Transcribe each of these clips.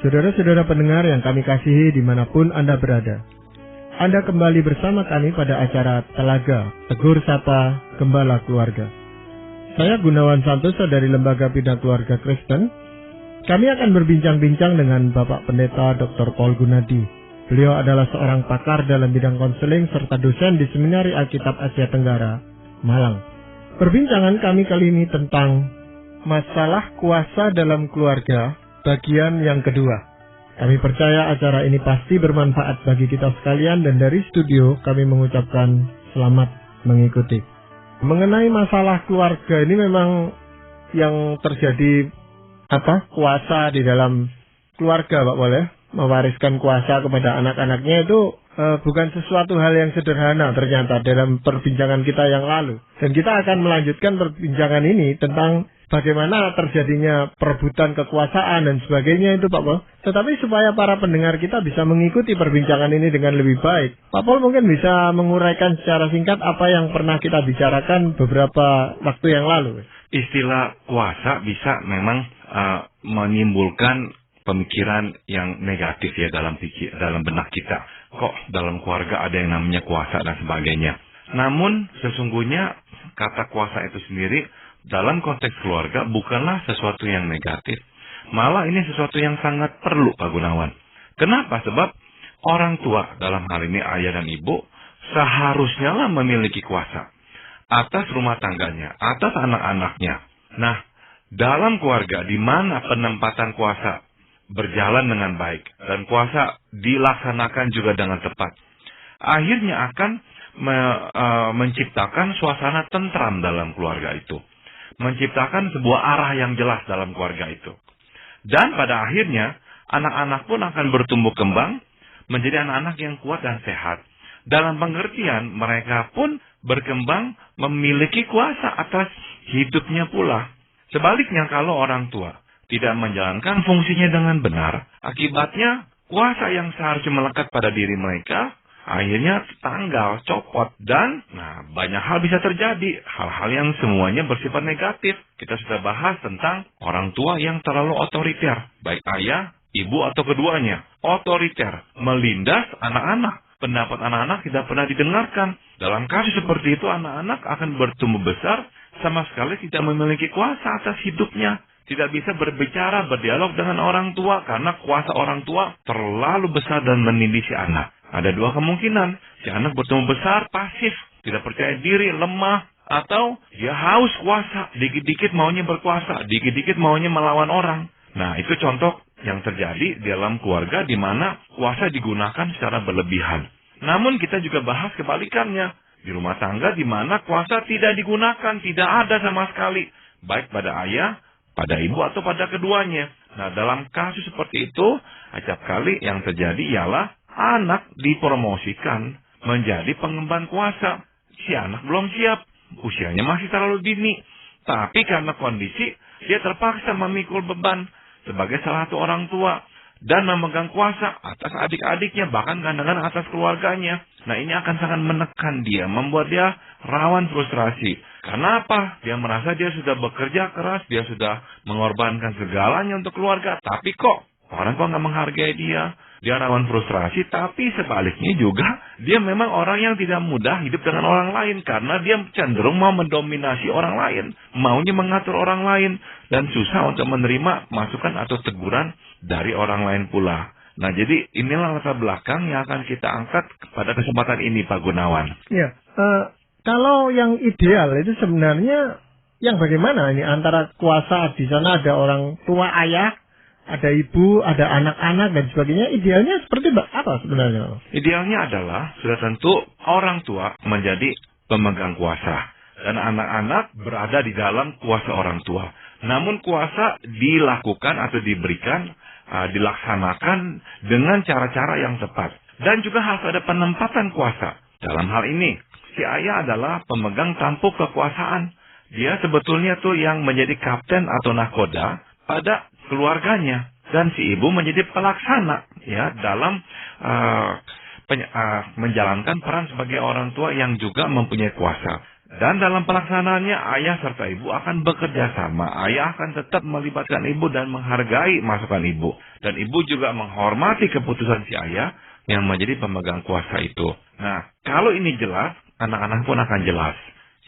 Saudara-saudara pendengar yang kami kasihi dimanapun Anda berada, Anda kembali bersama kami pada acara Telaga Tegur Sapa Gembala Keluarga. Saya Gunawan Santoso dari Lembaga Bina Keluarga Kristen. Kami akan berbincang-bincang dengan Bapak Pendeta Dr. Paul Gunadi. Beliau adalah seorang pakar dalam bidang konseling serta dosen di Seminari Alkitab Asia Tenggara, Malang. Perbincangan kami kali ini tentang masalah kuasa dalam keluarga, bagian yang kedua. Kami percaya acara ini pasti bermanfaat bagi kita sekalian dan dari studio kami mengucapkan selamat mengikuti. Mengenai masalah keluarga ini memang yang terjadi kuasa di dalam keluarga, Pak boleh mewariskan kuasa kepada anak-anaknya itu bukan sesuatu hal yang sederhana ternyata dalam perbincangan kita yang lalu. Dan kita akan melanjutkan perbincangan ini tentang bagaimana terjadinya perebutan kekuasaan dan sebagainya itu Pak Paul. Tetapi supaya para pendengar kita bisa mengikuti perbincangan ini dengan lebih baik, Pak Paul mungkin bisa menguraikan secara singkat apa yang pernah kita bicarakan beberapa waktu yang lalu. Istilah kuasa bisa memang menimbulkan pemikiran yang negatif ya dalam benak kita. Kok dalam keluarga ada yang namanya kuasa dan sebagainya. Namun sesungguhnya kata kuasa itu sendiri dalam konteks keluarga bukanlah sesuatu yang negatif. Malah ini sesuatu yang sangat perlu, Pak Gunawan. Kenapa? Sebab orang tua, dalam hal ini ayah dan ibu, seharusnya lah memiliki kuasa atas rumah tangganya, atas anak-anaknya. Nah, dalam keluarga di mana penempatan kuasa berjalan dengan baik dan kuasa dilaksanakan juga dengan tepat, akhirnya akan menciptakan suasana tentram dalam keluarga itu. Menciptakan sebuah arah yang jelas dalam keluarga itu. Dan pada akhirnya, anak-anak pun akan bertumbuh kembang menjadi anak-anak yang kuat dan sehat. Dalam pengertian, mereka pun berkembang memiliki kuasa atas hidupnya pula. Sebaliknya, kalau orang tua tidak menjalankan fungsinya dengan benar, akibatnya kuasa yang seharusnya melekat pada diri mereka akhirnya tanggal, copot, dan banyak hal bisa terjadi. Hal-hal yang semuanya bersifat negatif. Kita sudah bahas tentang orang tua yang terlalu otoriter. Baik ayah, ibu, atau keduanya. Otoriter, melindas anak-anak. Pendapat anak-anak tidak pernah didengarkan. Dalam kasus seperti itu, anak-anak akan bertumbuh besar, sama sekali tidak memiliki kuasa atas hidupnya. Tidak bisa berbicara, berdialog dengan orang tua, karena kuasa orang tua terlalu besar dan menindih si anak. Ada dua kemungkinan. Si anak bertumbuh besar, pasif, tidak percaya diri, lemah, atau dia haus kuasa. Dikit-dikit maunya berkuasa, dikit-dikit maunya melawan orang. Nah, itu contoh yang terjadi di dalam keluarga di mana kuasa digunakan secara berlebihan. Namun kita juga bahas kebalikannya. Di rumah tangga di mana kuasa tidak digunakan, tidak ada sama sekali. Baik pada ayah, pada ibu, atau pada keduanya. Nah, dalam kasus seperti itu, acap kali yang terjadi ialah anak dipromosikan menjadi pengemban kuasa. Si anak belum siap, usianya masih terlalu dini. Tapi karena kondisi, dia terpaksa memikul beban sebagai salah satu orang tua dan memegang kuasa atas adik-adiknya, bahkan kadang-kadang atas keluarganya. Nah, ini akan sangat menekan dia, membuat dia rawan frustrasi. Karena apa? Dia merasa dia sudah bekerja keras, dia sudah mengorbankan segalanya untuk keluarga, tapi kok orang nggak menghargai dia. Dia rawan frustrasi, tapi sebaliknya juga dia memang orang yang tidak mudah hidup dengan orang lain. Karena dia cenderung mau mendominasi orang lain. Maunya mengatur orang lain. Dan susah untuk menerima masukan atau teguran dari orang lain pula. Nah, jadi inilah latar belakang yang akan kita angkat pada kesempatan ini, Pak Gunawan. Ya, kalau yang ideal itu sebenarnya yang bagaimana ini antara kuasa di sana ada orang tua ayah, ada ibu, ada anak-anak dan sebagainya. Idealnya seperti apa sebenarnya? Idealnya adalah sudah tentu orang tua menjadi pemegang kuasa dan anak-anak berada di dalam kuasa orang tua. Namun kuasa dilakukan atau diberikan, dilaksanakan dengan cara-cara yang tepat. Dan juga harus ada penempatan kuasa. Dalam hal ini, si ayah adalah pemegang tampuk kekuasaan. Dia sebetulnya tuh yang menjadi kapten atau nakoda pada keluarganya, dan si ibu menjadi pelaksana ya dalam menjalankan peran sebagai orang tua yang juga mempunyai kuasa. Dan dalam pelaksanaannya, ayah serta ibu akan bekerja sama. Ayah akan tetap melibatkan ibu dan menghargai masukan ibu. Dan ibu juga menghormati keputusan si ayah yang menjadi pemegang kuasa itu. Nah, kalau ini jelas, anak-anak pun akan jelas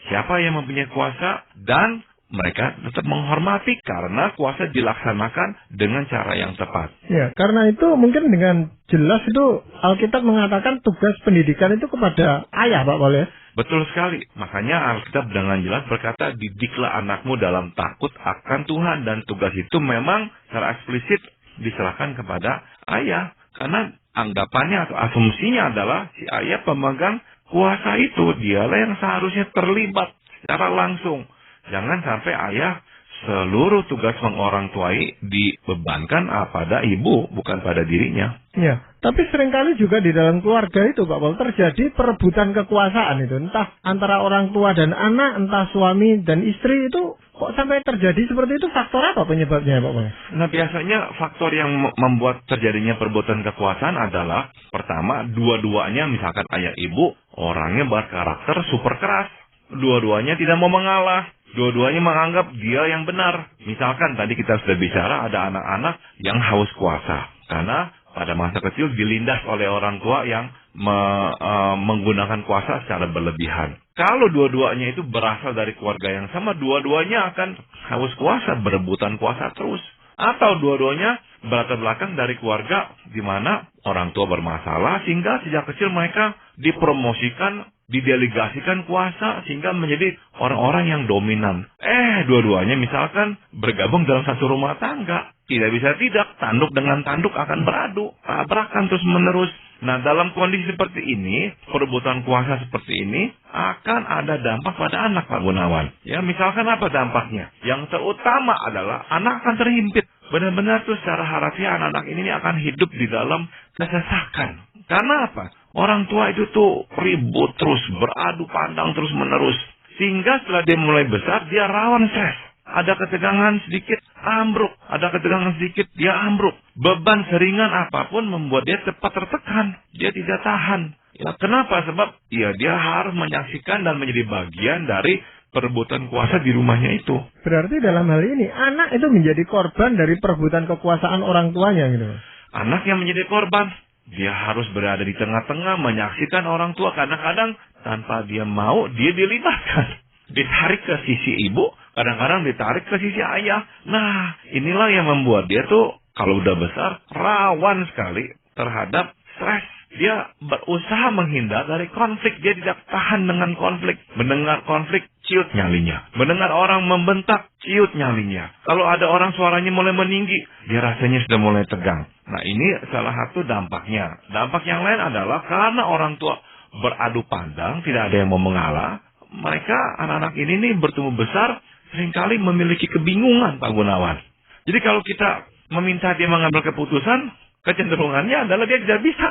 siapa yang mempunyai kuasa, dan mereka tetap menghormati karena kuasa dilaksanakan dengan cara yang tepat. Ya, karena itu mungkin dengan jelas itu Alkitab mengatakan tugas pendidikan itu kepada ayah, Pak Paul, ya? Betul sekali. Makanya Alkitab dengan jelas berkata, didiklah anakmu dalam takut akan Tuhan. Dan tugas itu memang secara eksplisit diserahkan kepada ayah. Karena anggapannya atau asumsinya adalah si ayah pemegang kuasa itu. Dialah yang seharusnya terlibat secara langsung. Jangan sampai ayah seluruh tugas mengorangtuai dibebankan pada ibu, bukan pada dirinya. Ya, tapi seringkali juga di dalam keluarga itu, Pak Paul, terjadi perebutan kekuasaan itu. Entah antara orang tua dan anak, entah suami dan istri itu. Kok sampai terjadi seperti itu? Faktor apa penyebabnya, Pak Paul? Nah, biasanya faktor yang membuat terjadinya perebutan kekuasaan adalah, pertama, dua-duanya, misalkan ayah ibu, orangnya berkarakter super keras. Dua-duanya tidak mau mengalah. Dua-duanya menganggap dia yang benar. Misalkan tadi kita sudah bicara ada anak-anak yang haus kuasa. Karena pada masa kecil dilindas oleh orang tua yang menggunakan kuasa secara berlebihan. Kalau dua-duanya itu berasal dari keluarga yang sama, dua-duanya akan haus kuasa, berebutan kuasa terus. Atau dua-duanya berlatar belakang dari keluarga di mana orang tua bermasalah sehingga sejak kecil mereka dipromosikan, didelegasikan kuasa sehingga menjadi orang-orang yang dominan. Dua-duanya misalkan bergabung dalam satu rumah tangga. Tidak bisa tidak, tanduk dengan tanduk akan beradu, tabrakan terus menerus. Nah, dalam kondisi seperti ini, perebutan kuasa seperti ini akan ada dampak pada anak, Pak Gunawan. Ya, misalkan apa dampaknya? Yang terutama adalah anak akan terhimpit. Benar-benar tuh secara harafiah anak-anak ini akan hidup di dalam kesesakan. Karena apa? Orang tua itu tuh ribut terus, beradu pandang terus menerus. Sehingga setelah dia mulai besar, dia rawan stres. Ada ketegangan sedikit, ambruk. Ada ketegangan sedikit, dia ambruk. Beban seringan apapun membuat dia cepat tertekan. Dia tidak tahan. Ya, kenapa? Sebab dia harus menyaksikan dan menjadi bagian dari perebutan kuasa di rumahnya itu. Berarti dalam hal ini, anak itu menjadi korban dari perebutan kekuasaan orang tuanya gitu. Anak yang menjadi korban. Dia harus berada di tengah-tengah, menyaksikan orang tua. Kadang-kadang tanpa dia mau, dia dilibatkan. Ditarik ke sisi ibu, kadang-kadang ditarik ke sisi ayah. Nah, inilah yang membuat dia tuh, kalau udah besar, rawan sekali terhadap stres. Dia berusaha menghindar dari konflik. Dia tidak tahan dengan konflik. Mendengar konflik, ciut nyalinya. Mendengar orang membentak, ciut nyalinya. Kalau ada orang suaranya mulai meninggi, dia rasanya sudah mulai tegang. Nah, ini salah satu dampaknya. Dampak yang lain adalah karena orang tua beradu pandang, tidak ada yang mau mengalah. Mereka, anak-anak ini nih bertumbuh besar, seringkali memiliki kebingungan, Pak Gunawan. Jadi kalau kita meminta dia mengambil keputusan, kecenderungannya adalah dia tidak bisa.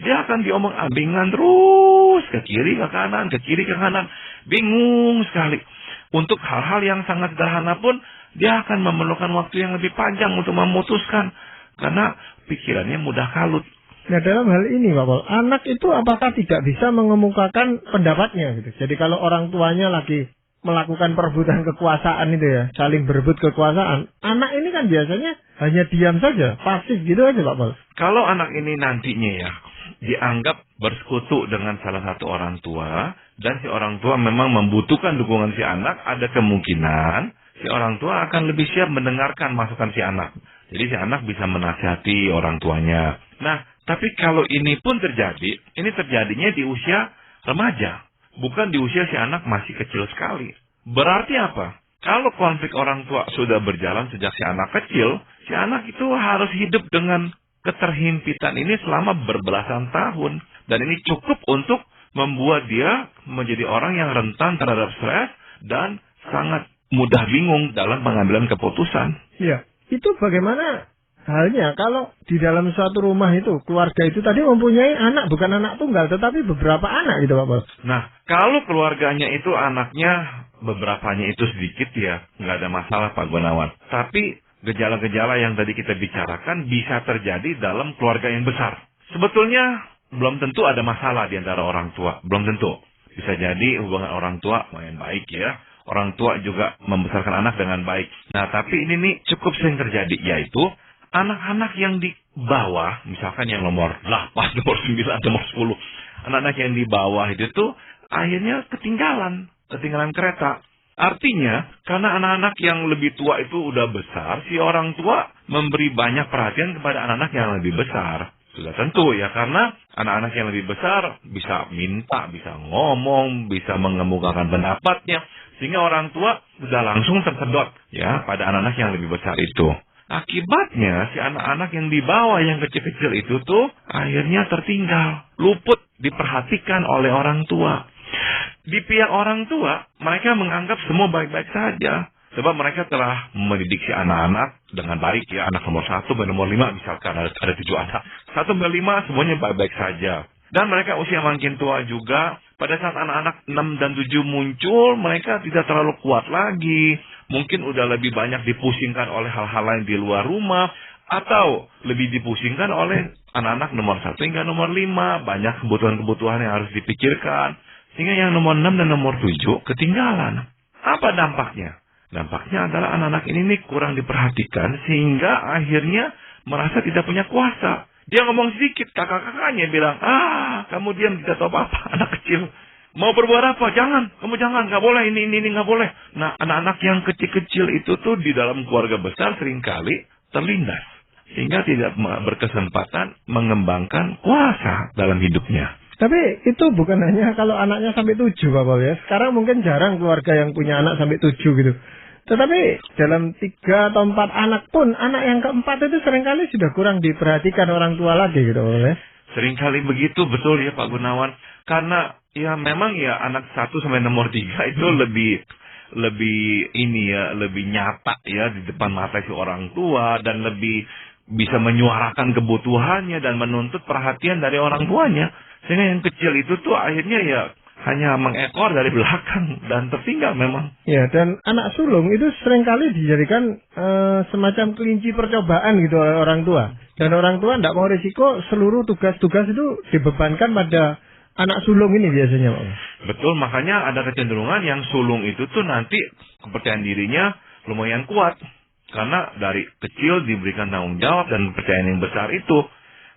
Dia akan diomong-ambingan terus, ke kiri, ke kanan, ke kiri, ke kanan. Bingung sekali. Untuk hal-hal yang sangat sederhana pun, dia akan memerlukan waktu yang lebih panjang untuk memutuskan. Karena pikirannya mudah kalut. Nah, dalam hal ini, Pak Paul, anak itu apakah tidak bisa mengemukakan pendapatnya gitu? Jadi kalau orang tuanya lagi melakukan perebutan kekuasaan itu ya, saling berebut kekuasaan, anak ini kan biasanya hanya diam saja, pasif gitu aja, Pak Paul. Kalau anak ini nantinya ya, dianggap bersekutu dengan salah satu orang tua, dan si orang tua memang membutuhkan dukungan si anak, ada kemungkinan si orang tua akan lebih siap mendengarkan masukan si anak. Jadi si anak bisa menasihati orang tuanya. Nah, tapi kalau ini pun terjadi, ini terjadinya di usia remaja. Bukan di usia si anak masih kecil sekali. Berarti apa? Kalau konflik orang tua sudah berjalan sejak si anak kecil, si anak itu harus hidup dengan keterhimpitan ini selama berbelasan tahun. Dan ini cukup untuk membuat dia menjadi orang yang rentan terhadap stres dan sangat mudah bingung dalam pengambilan keputusan. Iya. Itu bagaimana halnya kalau di dalam suatu rumah itu, keluarga itu tadi mempunyai anak, bukan anak tunggal, tetapi beberapa anak gitu, Pak Paul. Nah, kalau keluarganya itu anaknya, beberapanya itu sedikit ya, nggak ada masalah, Pak Gunawan. Tapi gejala-gejala yang tadi kita bicarakan bisa terjadi dalam keluarga yang besar. Sebetulnya belum tentu ada masalah di antara orang tua, belum tentu. Bisa jadi hubungan orang tua lumayan baik ya. Orang tua juga membesarkan anak dengan baik. Nah, tapi ini nih cukup sering terjadi, yaitu anak-anak yang di bawah, misalkan yang nomor 8, nomor 9, nomor 10. Anak-anak yang di bawah itu tuh akhirnya ketinggalan kereta. Artinya, karena anak-anak yang lebih tua itu udah besar, si orang tua memberi banyak perhatian kepada anak-anak yang lebih besar. Sudah tentu ya, karena anak-anak yang lebih besar bisa minta, bisa ngomong, bisa mengemukakan pendapatnya. Sehingga orang tua sudah langsung tersedot ya pada anak-anak yang lebih besar itu. Akibatnya si anak-anak yang di bawah yang kecil-kecil itu tuh akhirnya tertinggal, luput diperhatikan oleh orang tua. Di pihak orang tua, mereka menganggap semua baik-baik saja. Sebab mereka telah mendidik si anak-anak dengan baik ya. Anak nomor 1 sampai nomor 5 misalkan ada 7 anak. 1 sampai 5 semuanya baik-baik saja. Dan mereka usia makin tua juga. Pada saat anak-anak 6 dan 7 muncul, mereka tidak terlalu kuat lagi. Mungkin udah lebih banyak dipusingkan oleh hal-hal lain di luar rumah. Atau lebih dipusingkan oleh anak-anak nomor 1 hingga nomor 5. Banyak kebutuhan-kebutuhan yang harus dipikirkan. Sehingga yang nomor 6 dan nomor 7 ketinggalan. Apa dampaknya? Dampaknya adalah anak-anak ini nih kurang diperhatikan. Sehingga akhirnya merasa tidak punya kuasa. Dia ngomong sedikit, kakak-kakaknya bilang, kamu diam, tidak tahu apa-apa, anak kecil. Mau berbuat apa? Jangan, kamu jangan, nggak boleh, ini nggak boleh. Nah, anak-anak yang kecil-kecil itu tuh di dalam keluarga besar seringkali terlindas. Sehingga tidak berkesempatan mengembangkan kuasa dalam hidupnya. Tapi itu bukan hanya kalau anaknya sampai 7, Pak Paul ya. Sekarang mungkin jarang keluarga yang punya anak sampai 7 gitu. Tetapi dalam 3 atau 4 anak pun, anak yang keempat itu seringkali sudah kurang diperhatikan orang tua lagi gitu, Pak ya. Seringkali begitu, betul ya Pak Gunawan. Karena ya memang ya anak 1 sampai nomor 3 itu lebih nyata ya di depan mata si orang tua dan lebih bisa menyuarakan kebutuhannya dan menuntut perhatian dari orang tuanya. Sehingga yang kecil itu tuh akhirnya ya hanya mengekor dari belakang dan tertinggal memang. Ya, dan anak sulung itu seringkali dijadikan semacam kelinci percobaan gitu oleh orang tua. Dan orang tua tidak mau risiko, seluruh tugas-tugas itu dibebankan pada anak sulung ini biasanya, Pak. Betul, makanya ada kecenderungan yang sulung itu tuh nanti kepercayaan dirinya lumayan kuat. Karena dari kecil diberikan tanggung jawab dan kepercayaan yang besar itu.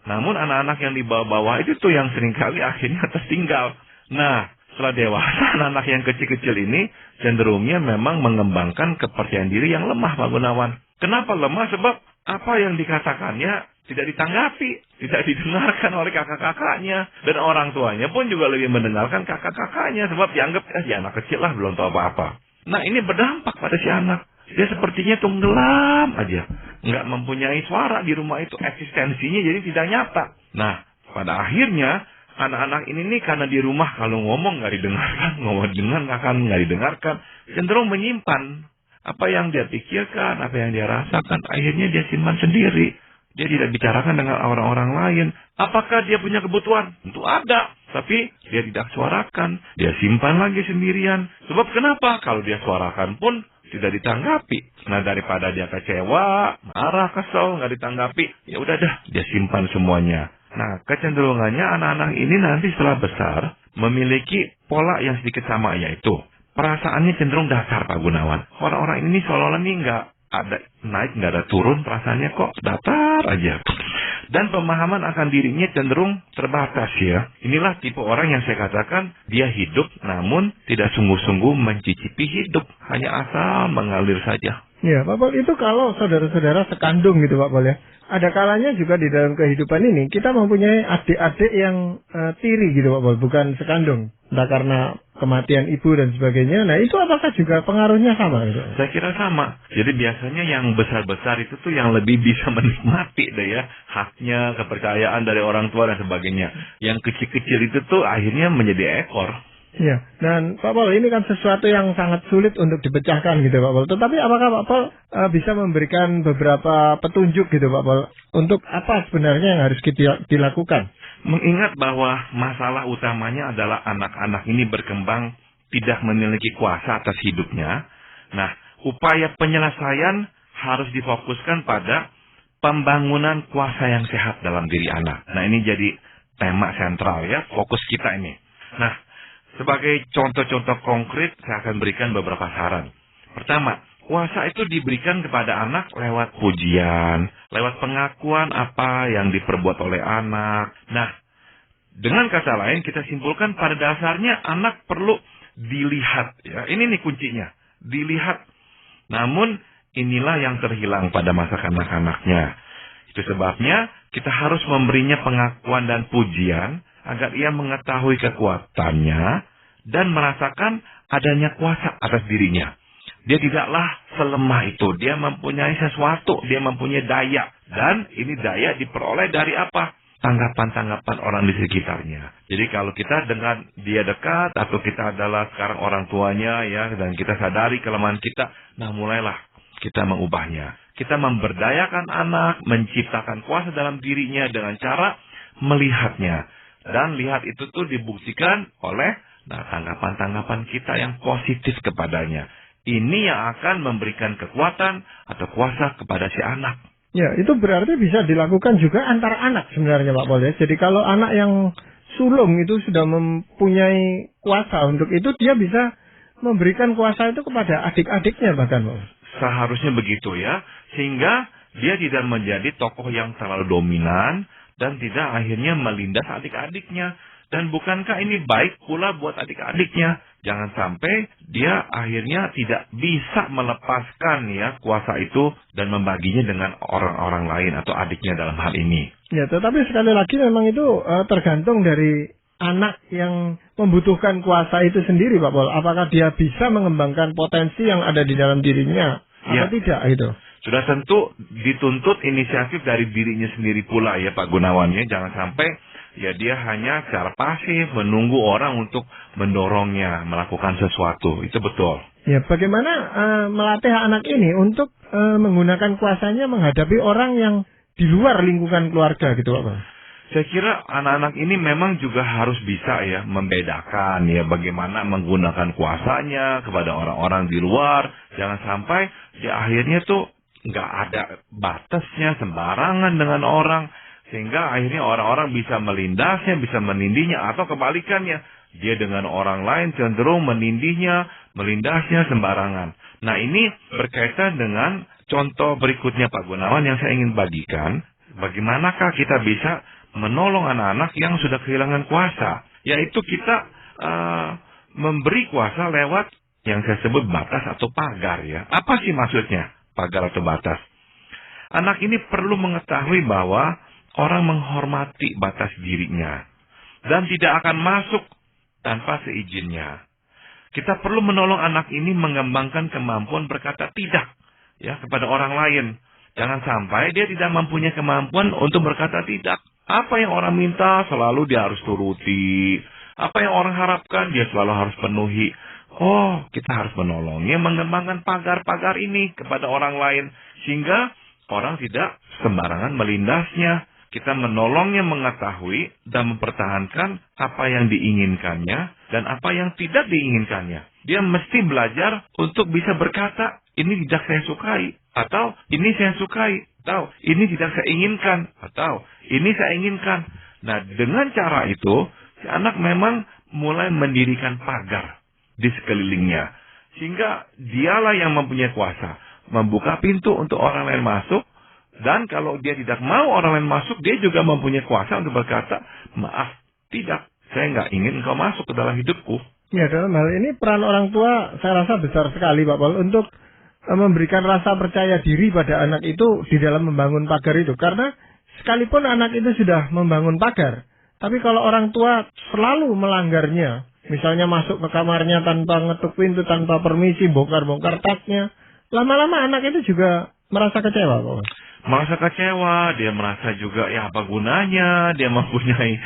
Namun anak-anak yang di bawah-bawah itu tuh yang seringkali akhirnya tertinggal. Nah, setelah dewasa, anak-anak yang kecil-kecil ini cenderungnya memang mengembangkan kepercayaan diri yang lemah, Pak Gunawan. Kenapa lemah? Sebab apa yang dikatakannya tidak ditanggapi, tidak didengarkan oleh kakak-kakaknya. Dan orang tuanya pun juga lebih mendengarkan kakak-kakaknya. Sebab dianggap, ya anak kecil lah, belum tahu apa-apa. Nah, ini berdampak pada si anak. Dia sepertinya tenggelam aja. Nggak mempunyai suara di rumah itu. Eksistensinya jadi tidak nyata. Nah, pada akhirnya anak-anak ini nih karena di rumah kalau ngomong nggak didengarkan, ngomong dengarkan nggak didengarkan, cenderung menyimpan apa yang dia pikirkan, apa yang dia rasakan. Akhirnya dia simpan sendiri. Dia tidak bicarakan dengan orang-orang lain. Apakah dia punya kebutuhan? Tentu ada. Tapi dia tidak suarakan. Dia simpan lagi sendirian. Sebab kenapa? Kalau dia suarakan pun tidak ditanggapi. Nah, daripada dia kecewa, marah, kesel, nggak ditanggapi, ya udah dah, dia simpan semuanya. Nah, kecenderungannya anak-anak ini nanti setelah besar memiliki pola yang sedikit sama, yaitu perasaannya cenderung datar, Pak Gunawan. Orang-orang ini seolah-olah nih nggak ada naik, nggak ada turun, perasaannya kok datar aja. Dan pemahaman akan dirinya cenderung terbatas ya. Inilah tipe orang yang saya katakan dia hidup namun tidak sungguh-sungguh mencicipi hidup. Hanya asal mengalir saja. Ya, Pak Paul, itu kalau saudara-saudara sekandung gitu, Pak Paul ya. Ada kalanya juga di dalam kehidupan ini kita mempunyai adik-adik yang tiri gitu, Pak Paul, bukan sekandung. Entah karena kematian ibu dan sebagainya. Nah, itu apakah juga pengaruhnya sama gitu? Saya kira sama. Jadi biasanya yang besar-besar itu tuh yang lebih bisa menikmati deh ya. Haknya, kepercayaan dari orang tua dan sebagainya. Yang kecil-kecil itu tuh akhirnya menjadi ekor. Ya, dan Pak Paul, ini kan sesuatu yang sangat sulit untuk dipecahkan gitu, Pak Paul. Tetapi apakah Pak Paul bisa memberikan beberapa petunjuk gitu, Pak Paul, untuk apa sebenarnya yang harus dilakukan? Mengingat bahwa masalah utamanya adalah anak-anak ini berkembang tidak memiliki kuasa atas hidupnya. Nah, upaya penyelesaian harus difokuskan pada pembangunan kuasa yang sehat dalam diri anak. Nah, ini jadi tema sentral ya, fokus kita ini. Nah, Sebagai contoh-contoh konkret, saya akan berikan beberapa saran. Pertama, kuasa itu diberikan kepada anak lewat pujian, lewat pengakuan apa yang diperbuat oleh anak. Nah, dengan kata lain kita simpulkan pada dasarnya anak perlu dilihat. Ya, ini nih kuncinya, dilihat. Namun inilah yang terhilang pada masa kanak-kanaknya. Itu sebabnya kita harus memberinya pengakuan dan pujian agar ia mengetahui kekuatannya dan merasakan adanya kuasa atas dirinya. Dia tidaklah selemah itu. Dia mempunyai sesuatu. Dia mempunyai daya. Dan ini daya diperoleh dari apa? Tanggapan-tanggapan orang di sekitarnya. Jadi kalau kita dengan dia dekat, atau kita adalah sekarang orang tuanya, ya, dan kita sadari kelemahan kita, nah mulailah kita mengubahnya. Kita memberdayakan anak, menciptakan kuasa dalam dirinya dengan cara melihatnya. Dan lihat itu tuh dibuktikan oleh tanggapan-tanggapan kita yang positif kepadanya. Ini yang akan memberikan kekuatan atau kuasa kepada si anak. Ya, itu berarti bisa dilakukan juga antar anak sebenarnya Pak Paul ya. Jadi kalau anak yang sulung itu sudah mempunyai kuasa untuk itu, dia bisa memberikan kuasa itu kepada adik-adiknya bahkan Pak. Seharusnya begitu ya. Sehingga dia tidak menjadi tokoh yang terlalu dominan dan tidak akhirnya melindas adik-adiknya. Dan bukankah ini baik pula buat adik-adiknya? Jangan sampai dia akhirnya tidak bisa melepaskan ya kuasa itu dan membaginya dengan orang-orang lain atau adiknya dalam hal ini. Ya, tetapi sekali lagi memang itu tergantung dari anak yang membutuhkan kuasa itu sendiri Pak Paul. Apakah dia bisa mengembangkan potensi yang ada di dalam dirinya atau tidak itu? Sudah tentu dituntut inisiatif dari dirinya sendiri pula ya Pak Gunawannya. Jangan sampai ya dia hanya secara pasif menunggu orang untuk mendorongnya melakukan sesuatu. Itu betul. Ya, bagaimana melatih anak ini untuk menggunakan kuasanya menghadapi orang yang di luar lingkungan keluarga gitu Pak? Saya kira anak-anak ini memang juga harus bisa ya membedakan ya bagaimana menggunakan kuasanya kepada orang-orang di luar. Jangan sampai ya akhirnya tuh nggak ada batasnya, sembarangan dengan orang. Sehingga akhirnya orang-orang bisa melindasnya, bisa menindihnya, atau kebalikannya. Dia dengan orang lain cenderung menindihnya, melindasnya sembarangan. Nah ini berkaitan dengan contoh berikutnya Pak Gunawan yang saya ingin bagikan. Bagaimanakah kita bisa menolong anak-anak yang sudah kehilangan kuasa? Yaitu kita memberi kuasa lewat yang saya sebut batas atau pagar ya. Apa sih maksudnya pagar atau batas? Anak ini perlu mengetahui bahwa orang menghormati batas dirinya dan tidak akan masuk tanpa seizinnya. Kita perlu menolong anak ini mengembangkan kemampuan berkata tidak ya kepada orang lain. Jangan sampai dia tidak mempunyai kemampuan untuk berkata tidak. Apa yang orang minta selalu dia harus turuti. Apa yang orang harapkan dia selalu harus penuhi. Oh, kita harus menolongnya mengembangkan pagar-pagar ini kepada orang lain sehingga orang tidak sembarangan melindasnya. Kita menolongnya mengetahui dan mempertahankan apa yang diinginkannya dan apa yang tidak diinginkannya. Dia mesti belajar untuk bisa berkata, ini tidak saya sukai, atau ini saya sukai, atau ini tidak saya inginkan, atau ini saya inginkan. Nah, dengan cara itu, si anak memang mulai mendirikan pagar di sekelilingnya. Sehingga dialah yang mempunyai kuasa, membuka pintu untuk orang lain masuk. Dan kalau dia tidak mau orang lain masuk, dia juga mempunyai kuasa untuk berkata, maaf, tidak, saya nggak ingin engkau masuk ke dalam hidupku. Ya, dalam hal ini peran orang tua saya rasa besar sekali Pak Paul untuk memberikan rasa percaya diri pada anak itu di dalam membangun pagar itu. Karena sekalipun anak itu sudah membangun pagar, tapi kalau orang tua selalu melanggarnya, misalnya masuk ke kamarnya tanpa ngetuk pintu, tanpa permisi, bongkar-bongkar tasnya, lama-lama anak itu juga merasa kecewa Pak. Merasa kecewa, dia merasa juga ya apa gunanya, dia mempunyai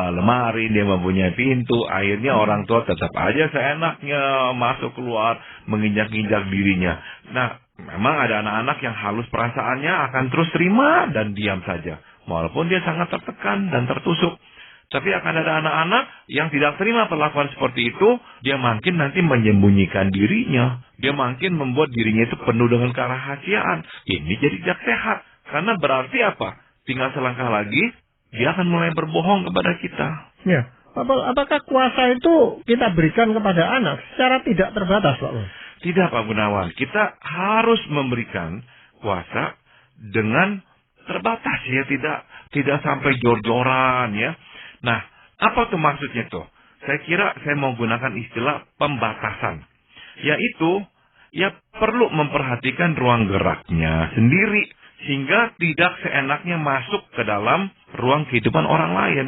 lemari, dia mempunyai pintu, akhirnya orang tua tetap aja seenaknya masuk keluar, menginjak-injak dirinya. Nah, memang ada anak-anak yang halus perasaannya akan terus terima dan diam saja, walaupun dia sangat tertekan dan tertusuk. Tapi akan ada anak-anak yang tidak terima perlakuan seperti itu, dia makin nanti menyembunyikan dirinya. Dia makin membuat dirinya itu penuh dengan kerahasiaan. Ini jadi tidak sehat. Karena berarti apa? Tinggal selangkah lagi, dia akan mulai berbohong kepada kita. Ya, Pak Pol, apakah kuasa itu kita berikan kepada anak secara tidak terbatas, Pak Pol? Tidak, Pak Gunawan. Kita harus memberikan kuasa dengan terbatas ya, tidak sampai jor-joran ya. Nah, apa tuh maksudnya tuh? Saya kira saya mau gunakan istilah pembatasan. Yaitu, ya perlu memperhatikan ruang geraknya sendiri sehingga tidak seenaknya masuk ke dalam ruang kehidupan orang lain.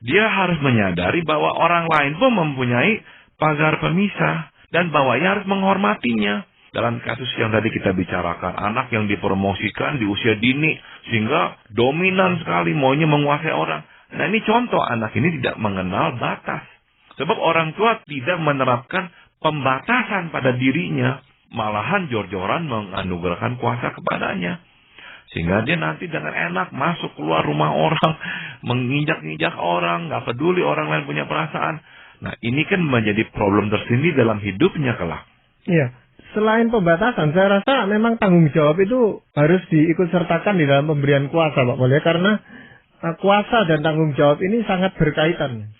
Dia harus menyadari bahwa orang lain pun mempunyai pagar pemisah dan bahwa ia harus menghormatinya. Dalam kasus yang tadi kita bicarakan, anak yang dipromosikan di usia dini sehingga dominan sekali, maunya menguasai orang. Nah, ini contoh anak ini tidak mengenal batas. Sebab orang tua tidak menerapkan pembatasan pada dirinya, malahan jor-joran menganugerahkan kuasa kepadanya. Sehingga dia nanti dengan enak masuk keluar rumah orang, menginjak-injak orang, nggak peduli orang lain punya perasaan. Nah, ini kan menjadi problem tersendiri dalam hidupnya kelak. Iya. Selain pembatasan, saya rasa memang tanggung jawab itu harus diikut sertakan di dalam pemberian kuasa, Pak Pol, ya, karena kuasa dan tanggung jawab ini sangat berkaitan.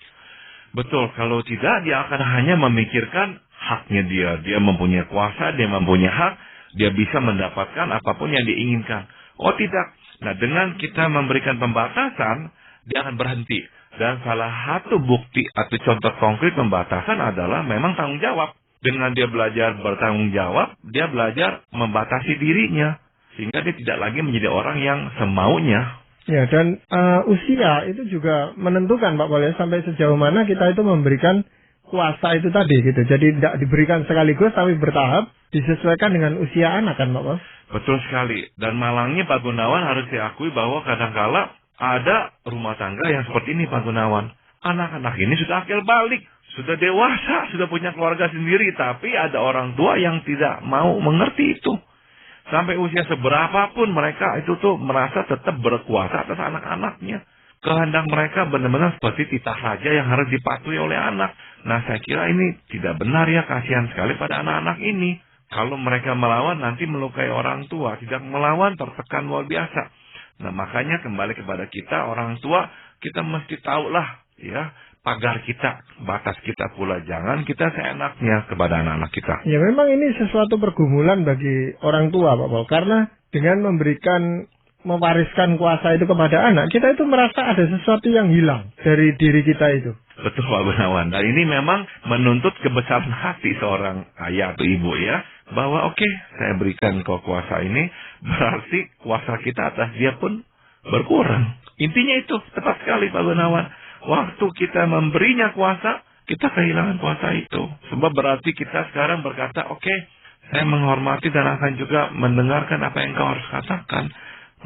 Betul, kalau tidak dia akan hanya memikirkan haknya dia. Dia mempunyai kuasa, dia mempunyai hak, dia bisa mendapatkan apapun yang diinginkan. Oh tidak, nah dengan kita memberikan pembatasan, dia akan berhenti. Dan salah satu bukti atau contoh konkret pembatasan adalah memang tanggung jawab. Dengan dia belajar bertanggung jawab, dia belajar membatasi dirinya. Sehingga dia tidak lagi menjadi orang yang semaunya. Ya, dan usia itu juga menentukan, Pak Pol, ya, sampai sejauh mana kita itu memberikan kuasa itu tadi gitu. Jadi tidak diberikan sekaligus tapi bertahap, disesuaikan dengan usia anak kan, Pak Pol? Betul sekali. Dan malangnya Pak Gunawan harus diakui bahwa kadangkala ada rumah tangga yang seperti ini, Pak Gunawan. Anak-anak ini sudah akil balik. Sudah dewasa, sudah punya keluarga sendiri, tapi ada orang tua yang tidak mau mengerti itu. Sampai usia seberapapun mereka itu tuh merasa tetap berkuasa atas anak-anaknya. Kehendak mereka benar-benar seperti titah raja yang harus dipatuhi oleh anak. Nah, saya kira ini tidak benar ya, kasihan sekali pada anak-anak ini. Kalau mereka melawan nanti melukai orang tua, tidak melawan tertekan luar biasa. Nah, makanya kembali kepada kita orang tua, kita mesti tahulah ya, pagar kita, batas kita pula. Jangan kita seenaknya kepada anak-anak kita. Ya memang ini sesuatu pergumulan bagi orang tua, Pak Pol. Karena dengan mewariskan kuasa itu kepada anak, kita itu merasa ada sesuatu yang hilang dari diri kita itu. Betul, Pak Gunawan. Dan ini memang menuntut kebesaran hati seorang ayah atau ibu ya. Bahwa oke, saya berikan kau kuasa ini, berarti kuasa kita atas dia pun berkurang. Intinya itu, tepat sekali Pak Gunawan. Waktu kita memberinya kuasa, kita kehilangan kuasa itu. Sebab berarti kita sekarang berkata, oke, saya menghormati dan akan juga mendengarkan apa yang kau harus katakan.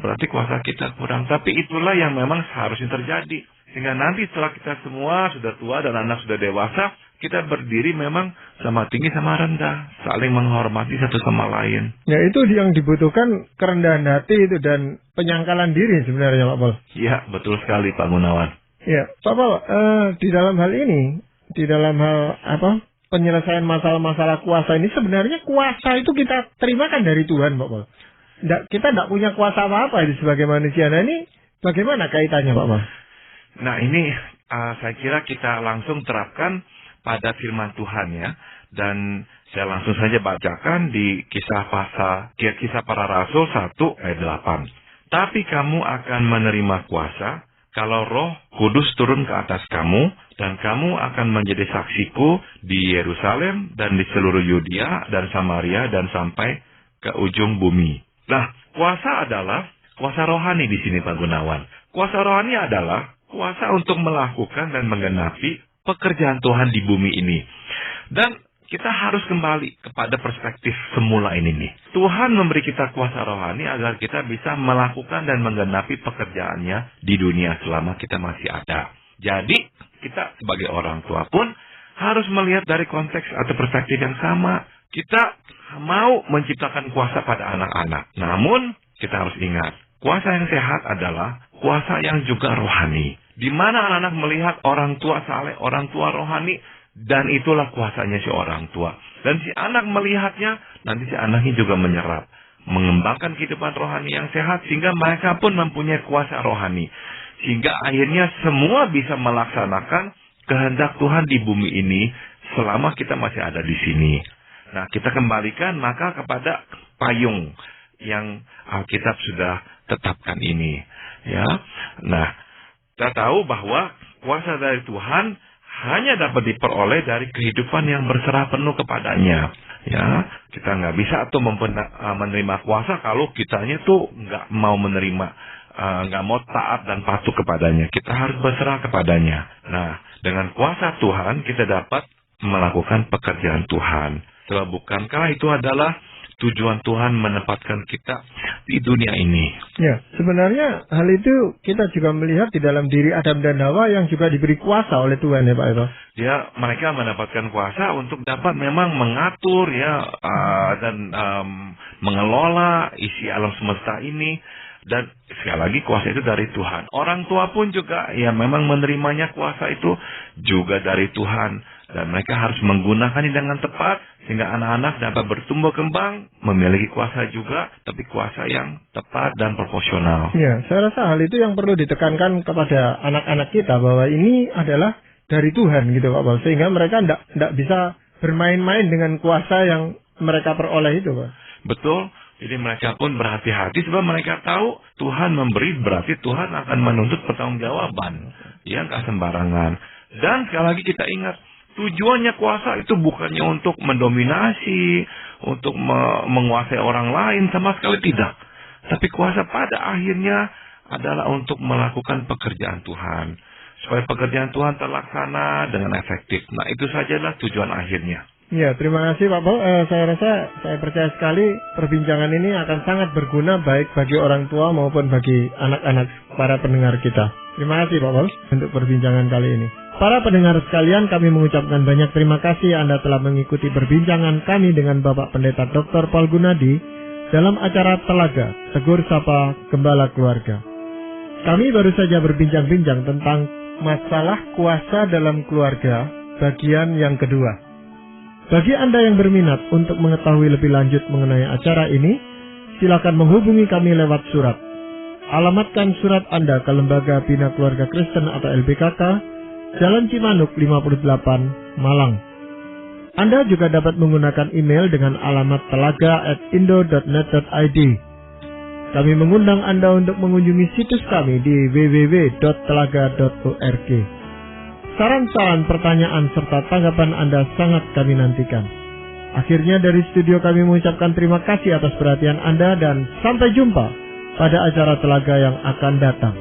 Berarti kuasa kita kurang. Tapi itulah yang memang seharusnya terjadi. Sehingga nanti setelah kita semua sudah tua dan anak sudah dewasa, kita berdiri memang sama tinggi sama rendah. Saling menghormati satu sama lain. Ya itu yang dibutuhkan, kerendahan hati itu dan penyangkalan diri sebenarnya, Pak Pol. Iya, betul sekali Pak Gunawan. Ya, Pak Pol, di dalam hal ini, di dalam hal penyelesaian masalah-masalah kuasa ini, sebenarnya kuasa itu kita terimakan dari Tuhan, Pak Pol. Kita tidak punya kuasa apa-apa sebagai manusia. Nah ini bagaimana kaitannya, Pak Pol? Nah ini saya kira kita langsung terapkan pada firman Tuhan ya. Dan saya langsung saja bacakan di kisah para rasul 1 ayat 8. Tapi kamu akan menerima kuasa kalau Roh Kudus turun ke atas kamu, dan kamu akan menjadi saksiku di Yerusalem dan di seluruh Yudea dan Samaria dan sampai ke ujung bumi. Nah, kuasa adalah kuasa rohani di sini Pak Gunawan. Kuasa rohani adalah kuasa untuk melakukan dan menggenapi pekerjaan Tuhan di bumi ini. Dan kita harus kembali kepada perspektif semula ini nih. Tuhan memberi kita kuasa rohani agar kita bisa melakukan dan menggenapi pekerjaannya di dunia selama kita masih ada. Jadi, kita sebagai orang tua pun harus melihat dari konteks atau perspektif yang sama. Kita mau menciptakan kuasa pada anak-anak. Namun, kita harus ingat, kuasa yang sehat adalah kuasa yang juga rohani. Di mana anak-anak melihat orang tua saleh, orang tua rohani, dan itulah kuasanya si orang tua. Dan si anak melihatnya, nanti si anaknya juga menyerap. Mengembangkan kehidupan rohani yang sehat, sehingga mereka pun mempunyai kuasa rohani. Sehingga akhirnya semua bisa melaksanakan kehendak Tuhan di bumi ini selama kita masih ada di sini. Nah, kita kembalikan maka kepada payung yang Alkitab sudah tetapkan ini. Ya, nah, kita tahu bahwa kuasa dari Tuhan hanya dapat diperoleh dari kehidupan yang berserah penuh kepadanya. Ya, kita nggak bisa tuh menerima kuasa kalau kitanya tuh nggak mau menerima, nggak mau taat dan patuh kepadanya. Kita harus berserah kepadanya. Nah, dengan kuasa Tuhan kita dapat melakukan pekerjaan Tuhan. Sebab bukankah itu adalah tujuan Tuhan menempatkan kita di dunia ini? Ya, sebenarnya hal itu kita juga melihat di dalam diri Adam dan Hawa yang juga diberi kuasa oleh Tuhan, ya Pak Eto. Mereka mendapatkan kuasa untuk dapat memang mengatur dan mengelola isi alam semesta ini. Dan sekali lagi kuasa itu dari Tuhan. Orang tua pun juga memang menerimanya kuasa itu juga dari Tuhan. Dan mereka harus menggunakannya dengan tepat sehingga anak-anak dapat bertumbuh kembang, memiliki kuasa juga, tapi kuasa yang tepat dan proporsional. Ya, saya rasa hal itu yang perlu ditekankan kepada anak-anak kita bahwa ini adalah dari Tuhan gitu Pak Paul. Sehingga mereka tidak bisa bermain-main dengan kuasa yang mereka peroleh itu Pak. Betul. Jadi mereka pun berhati-hati sebab mereka tahu Tuhan memberi, berarti Tuhan akan menuntut pertanggungjawaban. Ya, nggak sembarangan. Dan sekali lagi kita ingat, tujuannya kuasa itu bukannya untuk mendominasi, untuk menguasai orang lain, sama sekali tidak. Tapi kuasa pada akhirnya adalah untuk melakukan pekerjaan Tuhan. Supaya pekerjaan Tuhan terlaksana dengan efektif. Nah, itu sajalah tujuan akhirnya. Ya, terima kasih Pak Paul. Saya percaya sekali perbincangan ini akan sangat berguna baik bagi orang tua maupun bagi anak-anak para pendengar kita. Terima kasih Pak Paul untuk perbincangan kali ini. Para pendengar sekalian, kami mengucapkan banyak terima kasih Anda telah mengikuti perbincangan kami dengan Bapak Pendeta Dr. Paul Gunadi dalam acara Telaga, Tegur Sapa Gembala Keluarga. Kami baru saja berbincang-bincang tentang masalah kuasa dalam keluarga bagian yang kedua. Bagi Anda yang berminat untuk mengetahui lebih lanjut mengenai acara ini, silakan menghubungi kami lewat surat. Alamatkan surat Anda ke Lembaga Bina Keluarga Kristen atau LBKK, Jalan Cimanuk 58, Malang. Anda juga dapat menggunakan email dengan alamat telaga@indo.net.id. Kami mengundang Anda untuk mengunjungi situs kami di www.telaga.org. Saran-saran, pertanyaan, serta tanggapan Anda sangat kami nantikan. Akhirnya dari studio kami mengucapkan terima kasih atas perhatian Anda dan sampai jumpa pada acara Telaga yang akan datang.